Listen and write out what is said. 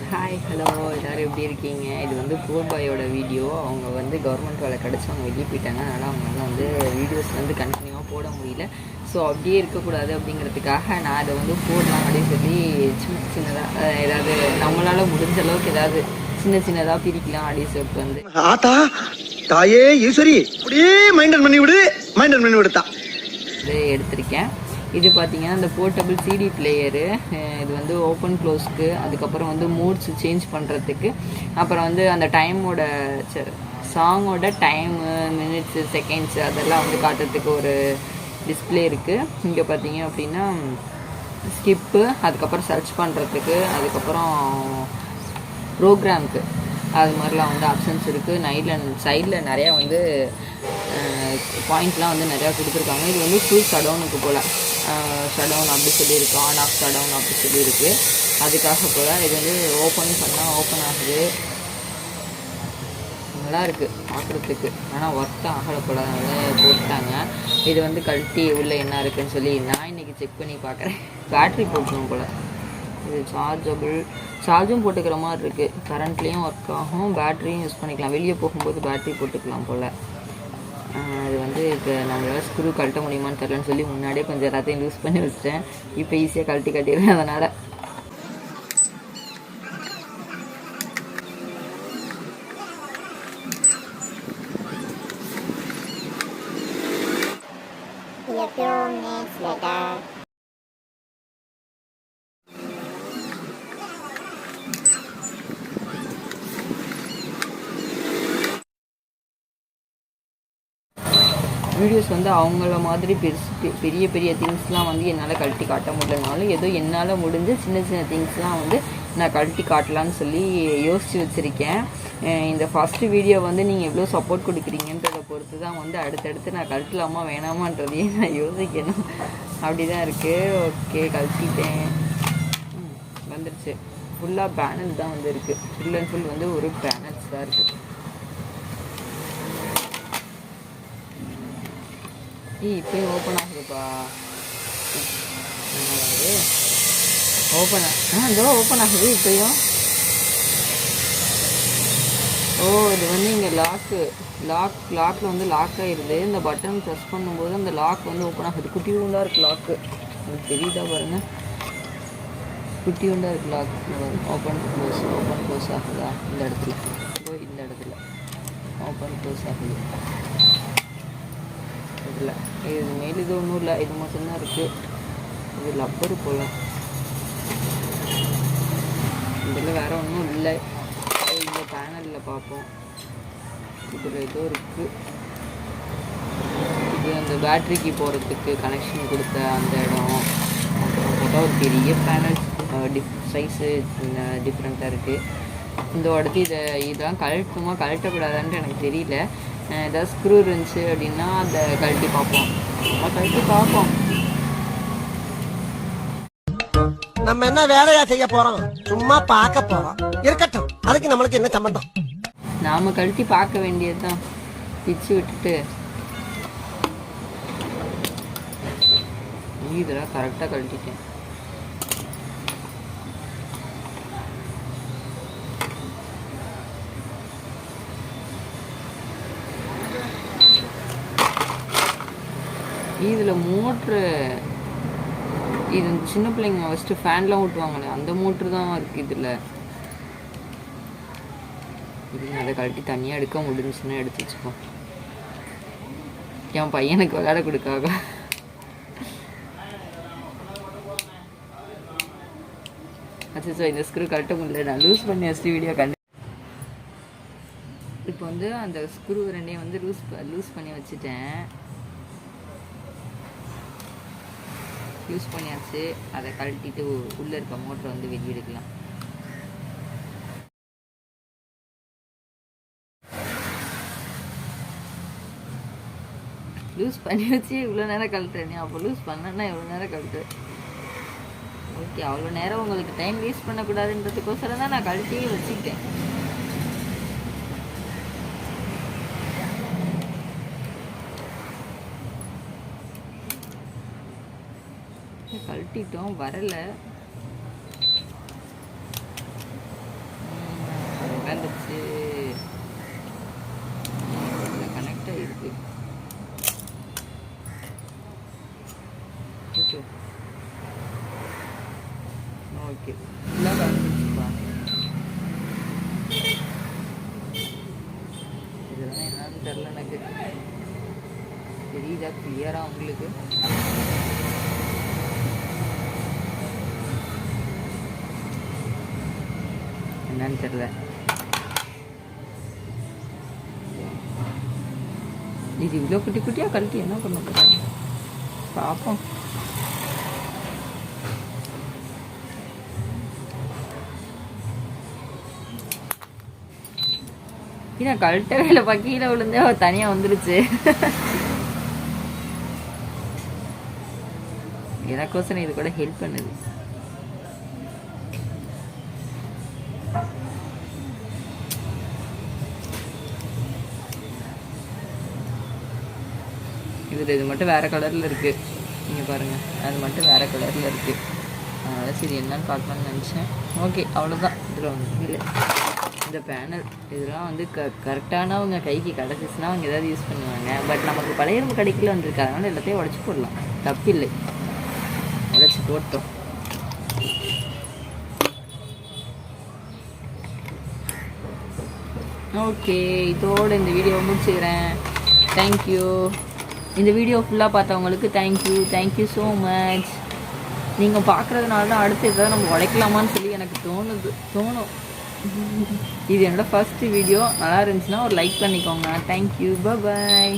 Hi hello எல்லோரும் எப்படி இருக்கீங்க? இது வந்து போர் பாயோட வீடியோ. அவங்க வந்து கவர்மெண்ட் வேலை கிடச்சி அவங்க வெளியே போயிட்டாங்க. அதனால் அவங்களால வந்து வீடியோஸ் வந்து கண்டினியூவாக போட முடியல. ஸோ அப்படியே இருக்கக்கூடாது அப்படிங்கிறதுக்காக நான் அதை வந்து போடலாம் அப்படின்னு சொல்லி சின்ன சின்னதாக ஏதாவது நம்மளால் முடிஞ்ச அளவுக்கு ஏதாவது சின்ன சின்னதாக பிரிக்கலாம் அப்படின்னு சொல்லிட்டு வந்து ஆத்தா தாயே ஈஸ்வரி அப்படியே மைண்டன் பண்ணி விடுத்தா இது எடுத்திருக்கேன். இது பார்த்தீங்கன்னா இந்த போர்ட்டபிள் சிடி பிளேயரு. இது வந்து ஓப்பன் க்ளோஸ்க்கு, அதுக்கப்புறம் வந்து மூட்ஸ் சேஞ்ச் பண்ணுறதுக்கு, அப்புறம் வந்து அந்த டைமோட சாங்கோட டைமு மினிட்ஸு செகண்ட்ஸு அதெல்லாம் வந்து காட்டுறதுக்கு ஒரு டிஸ்பிளே இருக்குது. இங்கே பார்த்தீங்க அப்படின்னா ஸ்கிப்பு, அதுக்கப்புறம் சர்ச் பண்ணுறதுக்கு, அதுக்கப்புறம் ப்ரோக்ராமுக்கு அது மாதிரிலாம் வந்து ஆப்ஷன்ஸ் இருக்குது. சைடில் நிறையா வந்து பாயிண்ட்லாம் வந்து நிறையா கொடுத்துருக்காங்க. இது வந்து ஃபுல் ஷடவுனுக்கு போல் ஷடவுன் அப்படி சொல்லியிருக்கு, ஆன் ஆஃப் ஷடவுன் அப்படி சொல்லியிருக்கு. அதுக்காக போல் இது வந்து ஓப்பன் பண்ணால் ஓப்பன் ஆகுது. நல்லா இருக்குது பார்க்குறதுக்கு, ஆனால் ஒர்க் ஆகலப்படாத போட்டாங்க. இது வந்து கழட்டி உள்ளே என்ன இருக்குதுன்னு சொல்லி நான் இன்றைக்கி செக் பண்ணி பார்க்குறேன். பேட்ரி போட்டுருவோம் போல். இது சார்ஜும் போட்டுக்கிற மாதிரி இருக்குது. கரண்ட்லேயும் ஒர்க் ஆகும், பேட்டரியும் யூஸ் பண்ணிக்கலாம். வெளியே போகும்போது பேட்ரி போட்டுக்கலாம் போல். அது வந்து இப்போ நம்மளால் ஸ்க்ரூ கழட்ட முடியுமான்னு தெரியலன்னு சொல்லி முன்னாடியே கொஞ்சம் எல்லாத்தையும் யூஸ் பண்ணி வச்சிட்டேன். இப்போ ஈஸியாக கட்டிடுவேன். அதனால் வீடியோஸ் வந்து அவங்கள மாதிரி பெரிய பெரிய திங்ஸ்லாம் வந்து என்னால் கழட்டி காட்ட முடியலனாலும் ஏதோ என்னால் முடிஞ்ச சின்ன சின்ன திங்ஸ்லாம் வந்து நான் கழட்டி காட்டலான்னு சொல்லி யோசித்து வச்சுருக்கேன். இந்த ஃபஸ்ட்டு வீடியோ வந்து நீங்கள் எவ்வளோ சப்போர்ட் கொடுக்குறீங்கன்றதை பொறுத்து தான் வந்து அடுத்தடுத்து நான் கழட்டலாமா வேணாமான்றதையே நான் யோசிக்கணும். அப்படி தான் இருக்குது. ஓகே, கழட்டிட்டேன். வந்துடுச்சு. ஃபுல்லாக பேனல் தான் வந்து இருக்குது. ஃபுல் அண்ட் ஃபுல் வந்து ஒரு பேனல்ஸ் தான் இருக்குது. இப்போயும் ஓப்பன் ஆகுதுப்பா. ஓப்பன் ஆகுது இப்போயும். இது வந்து இங்கே லாக்கில் வந்து லாக் ஆகிடுது. இந்த பட்டன் ப்ரெஸ் பண்ணும்போது அந்த லாக் வந்து ஓப்பன் ஆகுது. குட்டி உண்டாக இருக்குது லாக்கு. உங்களுக்கு தெரியுதா பாருங்கள், குட்டி உண்டாக இருக்குது லாக். ஓப்பன் க்ளோஸ் ஆகுதா இந்த இடத்துல? இந்த இடத்துல ஓப்பன் க்ளோஸ் ஆகுது. இல்லை, இது மேல் இது ஒன்றும் இல்லை, இது மட்டும்தான் இருக்குது. இது லப்பரு போல். இதில் வேறு ஒன்றும் இல்லை. இந்த பேனலில் பார்ப்போம். இதில் ஏதோ இருக்குது. இது அந்த பேட்ரிக்கு போகிறதுக்கு கனெக்ஷன் கொடுத்த அந்த இடம். அப்புறம் பார்த்தா ஒரு பெரிய பேனல், சைஸு டிஃப்ரெண்ட்டாக இருக்குது. இந்த அடுத்து இதெல்லாம் கழட்டக்கூடாதான்ட்டு எனக்கு தெரியல. ஏதாவது ஸ்க்ரூ இருந்துச்சு அப்படின்னா அதை கழட்டி பார்ப்போம். நம்ம என்ன வேலையா செய்ய போறோம்? சும்மா பார்க்க போறோம். இருக்கட்டும், அதுக்கு நம்மளுக்கு என்ன சம்பந்தம்? நாம கழட்டி பார்க்க வேண்டியதுதான். பிச்சு விட்டுட்டு இதெல்லாம் கரெக்டாக கழட்டிட்டேன். இதில் மோட்ரு, இது சின்ன பிள்ளைங்க ஃபஸ்ட்டு ஃபேன்லாம் ஓட்டுவாங்களே அந்த மோட்ரு தான் இருக்குது இதில். இது அதை கழட்டி தனியாக எடுக்க முடிஞ்சுன்னா எடுத்து வச்சுப்போம். என் பையனுக்கு விளையாட கொடுக்காக. அச்சோ, இந்த ஸ்க்ரூ கழட்ட முடியல. நான் லூஸ் பண்ணி வச்சுட்டு வீடியோ இப்போ வந்து அந்த ஸ்க்ரூ ரெண்டையும் வந்து லூஸ் பண்ணி வச்சுட்டேன். யூஸ் பண்ணியாச்சு. அதை கழட்டிட்டு உள்ளே இருக்க மோட்டரை வந்து வெளியே எடுக்கலாம். லூஸ் பண்ணி வச்சு இவ்வளோ நேரம் கழட்டுறேன். அப்போ லூஸ் பண்ணேன்னா எவ்வளோ நேரம் கழட்டுறேன். ஓகே, அவ்வளோ நேரம் உங்களுக்கு டைம் வேஸ்ட் பண்ணக்கூடாதுன்றதுக்கோசரம் தான் நான் கழட்டியே வச்சுக்கிட்டேன். கழட்டிட்டோம், வரலை. இதெல்லாம் என்னன்னு தெரியல எனக்கு. தெரியுதா கிளியரா உங்களுக்கு? என்னன்னு தெரியல. இது இவ்வளோ குட்டி குட்டியாக கழட்டி என்ன பண்ண போகிறாங்க பார்ப்போம். ஏன்னா கழட்ட வேலைப்பா, கீழே விழுந்தே தனியாக வந்துருச்சு. எனக்கோசரம் இது கூட ஹெல்ப் பண்ணுது. இது மட்டும் வேறு கலரில் இருக்குது, நீங்கள் பாருங்கள். அது மட்டும் வேறு கலரில் இருக்குது. அதனால் சரி என்னன்னு பார்க்கலான்னு நினச்சேன். ஓகே, அவ்வளோதான். இதில் வந்து இல்லை இந்த பேனல் இதெல்லாம் வந்து கரெக்டானவங்க கைக்கு கிடச்சிச்சுன்னா அவங்க ஏதாவது யூஸ் பண்ணுவாங்க. பட் நமக்கு பழைய இரும்பு கடைக்கில் வந்துருக்கு, அதனால் எல்லாத்தையும் உடச்சி போடலாம், தப்பில்லை. உடச்சி போட்டோம். ஓகே, இதோடு இந்த வீடியோ முடிச்சுக்கிறேன். தேங்க்யூ. இந்த வீடியோ ஃபுல்லாக பார்த்தவங்களுக்கு தேங்க்யூ ஸோ மச். நீங்கள் பார்க்குறதுனால தான் அடுத்து எதாவது நம்ம உடைக்கலாமான்னு சொல்லி எனக்கு தோணும். இது என்னோடய ஃபர்ஸ்ட் வீடியோ. நல்லா இருந்துச்சுன்னா ஒரு லைக் பண்ணிக்கோங்க. தேங்க்யூ, பாய்.